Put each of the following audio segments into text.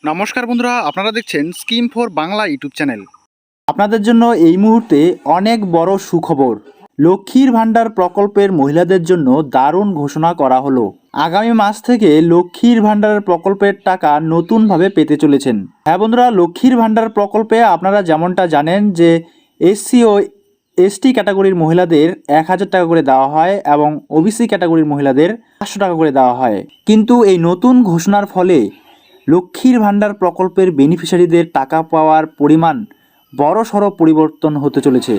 নমস্কার বন্ধুরা, আপনারা দেখছেন scheme for Bangla YouTube channel. আপনাদের জন্য এই মুহূর্তে অনেক বড় সুখবর। লক্ষ্মীর ভাণ্ডার প্রকল্পের মহিলাদের জন্য দারুণ ঘোষণা করা হলো। আগামী মাস থেকে লক্ষ্মীর ভাণ্ডার প্রকল্পের টাকা নতুনভাবে পেতে চলেছেন। হ্যাঁ বন্ধুরা, লক্ষ্মীর ভাণ্ডার প্রকল্পে আপনারা যেমনটা জানেন যে এসসি ও এসটি ক্যাটাগরির মহিলাদের 1000 টাকা করে দেওয়া হয় এবং ওবিসি ক্যাটাগরির মহিলাদের 500 টাকা করে দেওয়া হয়। কিন্তু এই নতুন ঘোষণার ফলে লক্ষ্মীর ভাণ্ডার প্রকল্পের বেনিফিশিয়ারিদের টাকা পাওয়ার পরিমাণ বড়সড় পরিবর্তন হতে চলেছে।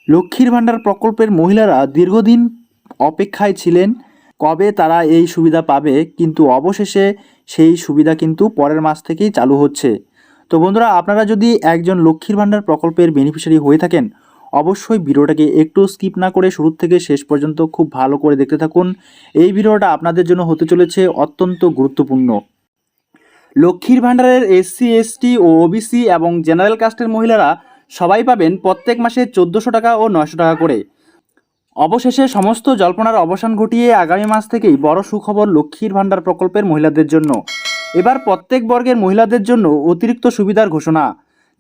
লক্ষ্মীর ভাণ্ডার প্রকল্পের মহিলারা দীর্ঘদিন অপেক্ষায় ছিলেন কবে তারা এই সুবিধা পাবে, কিন্তু অবশেষে সেই সুবিধা কিন্তু পরের মাস থেকেই চালু হচ্ছে। তো বন্ধুরা, আপনারা যদি একজন লক্ষ্মীর ভাণ্ডার প্রকল্পের বেনিফিশিয়ারি হয়ে থাকেন, অবশ্যই ভিডিওটাকে একটু স্কিপ না করে শুরু থেকে শেষ পর্যন্ত খুব ভালো করে দেখতে থাকুন। এই ভিডিওটা আপনাদের জন্য হতে চলেছে অত্যন্ত গুরুত্বপূর্ণ। লক্ষ্মীর ভাণ্ডারের এসসি এসটি ও ওবিসি এবং জেনারেল কাস্টের মহিলারা সবাই পাবেন প্রত্যেক মাসে 1400 টাকা ও 900 টাকা করে। অবশেষে সমস্ত জল্পনার অবসান ঘটিয়ে আগামী মাস থেকেই বড় সুখবর লক্ষ্মীর ভাণ্ডার প্রকল্পের মহিলাদের জন্য। এবার প্রত্যেক বর্গের মহিলাদের জন্য অতিরিক্ত সুবিধার ঘোষণা,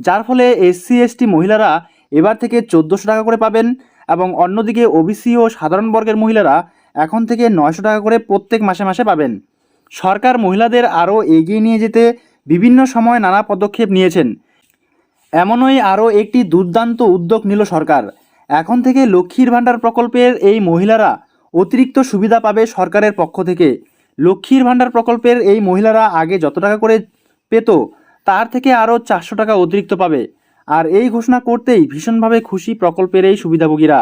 যার ফলে এসসি এসটি মহিলারা এবার থেকে 1400 টাকা করে পাবেন এবং অন্যদিকে ওবিসি ও সাধারণ বর্গের মহিলারা এখন থেকে 900 টাকা করে প্রত্যেক মাসে মাসে পাবেন। সরকার মহিলাদের আরও এগিয়ে নিয়ে যেতে বিভিন্ন সময় নানা পদক্ষেপ নিয়েছেন। এমনই আরও একটি দুর্দান্ত উদ্যোগ নিল সরকার। এখন থেকে লক্ষ্মীর ভাণ্ডার প্রকল্পের এই মহিলারা অতিরিক্ত সুবিধা পাবে সরকারের পক্ষ থেকে। লক্ষ্মীর ভাণ্ডার প্রকল্পের এই মহিলারা আগে যত টাকা করে পেত তার থেকে আরও 400 টাকা অতিরিক্ত পাবে। আর এই ঘোষণা করতেই ভীষণভাবে খুশি প্রকল্পের এই সুবিধাভোগীরা।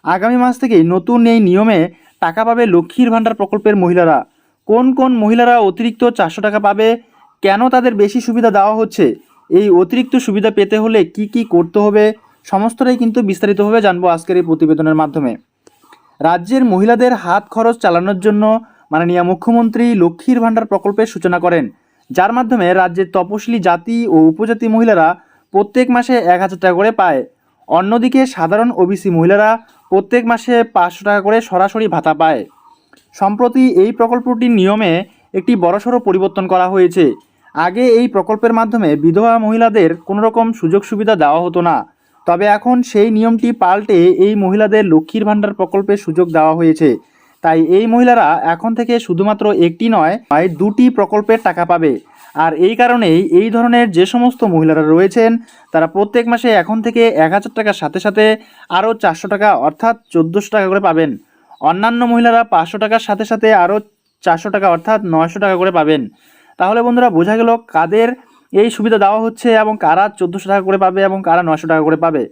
আগামী মাস থেকেই নতুন এই নিয়মে টাকা পাবে লক্ষ্মীর ভাণ্ডার প্রকল্পের মহিলারা। কোন কোন মহিলারা অতিরিক্ত 400 টাকা পাবে, কেন তাদের বেশি সুবিধা দেওয়া হচ্ছে, এই অতিরিক্ত সুবিধা পেতে হলে কি কি করতে হবে, সমস্তটাই কিন্তু বিস্তারিতভাবে জানবো আজকের এই প্রতিবেদনের মাধ্যমে। রাজ্যের মহিলাদের হাত খরচ চালানোর জন্য মাননীয় মুখ্যমন্ত্রী লক্ষ্মীর ভাণ্ডার প্রকল্পের সূচনা করেন, যার মাধ্যমে রাজ্যের তপশিলি জাতি ও উপজাতি মহিলারা প্রত্যেক মাসে 1000 টাকা করে পায়। অন্যদিকে সাধারণ ওবিসি মহিলারা প্রত্যেক মাসে 500 টাকা করে সরাসরি ভাতা পায়। সম্প্রতি এই প্রকল্পটির নিয়মে একটি বড়সড় পরিবর্তন করা হয়েছে। আগে এই প্রকল্পের মাধ্যমে বিধবা মহিলাদের কোনো রকম সুযোগ সুবিধা দেওয়া হতো না, তবে এখন সেই নিয়মটি পাল্টে এই মহিলাদের লক্ষ্মীর ভাণ্ডার প্রকল্পের সুযোগ দেওয়া হয়েছে। তাই এই মহিলারা এখন থেকে শুধুমাত্র একটি নয়, দুটি প্রকল্পের টাকা পাবে। আর এই কারণেই এই ধরনের যে সমস্ত মহিলারা রয়েছেন তারা প্রত্যেক মাসে এখন থেকে 1000 টাকার সাথে সাথে আরও 400 টাকা অর্থাৎ 1400 টাকা করে পাবেন। অন্যান্য মহিলারা 500 টাকার সাথে সাথে আরও 400 টাকা অর্থাৎ 900 টাকা করে পাবেন। তাহলে বন্ধুরা, বোঝা গেল কাদের এই সুবিধা দেওয়া হচ্ছে এবং কারা 1400 টাকা করে পাবে এবং কারা 900 টাকা করে পাবে।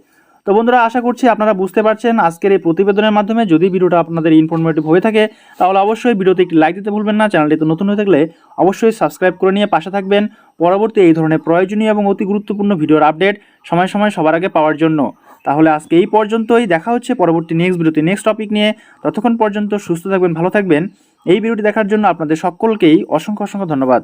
তো বন্ধুরা, আশা করছি আপনারা বুঝতে পারছেন আজকের এই প্রতিবেদনের মাধ্যমে। যদি ভিডিওটা আপনাদের ইনফরমেটিভ হয়ে থাকে তাহলে অবশ্যই ভিডিওতে একটি লাইক দিতে ভুলবেন না। চ্যানেলটিতে নতুন হয়ে থাকলে অবশ্যই সাবস্ক্রাইব করে নিয়ে পাশে থাকবেন পরবর্তী এই ধরনের প্রয়োজনীয় এবং অতি গুরুত্বপূর্ণ ভিডিওর আপডেট সময় সময় সবার আগে পাওয়ার জন্য। তাহলে আজকে এই পর্যন্তই, দেখা হচ্ছে পরবর্তী নেক্সট ভিডিওতে নেক্সট টপিক নিয়ে। ততক্ষণ পর্যন্ত সুস্থ থাকবেন, ভালো থাকবেন। এই ভিডিওটি দেখার জন্য আপনাদের সকলকেই অসংখ্য অসংখ্য ধন্যবাদ।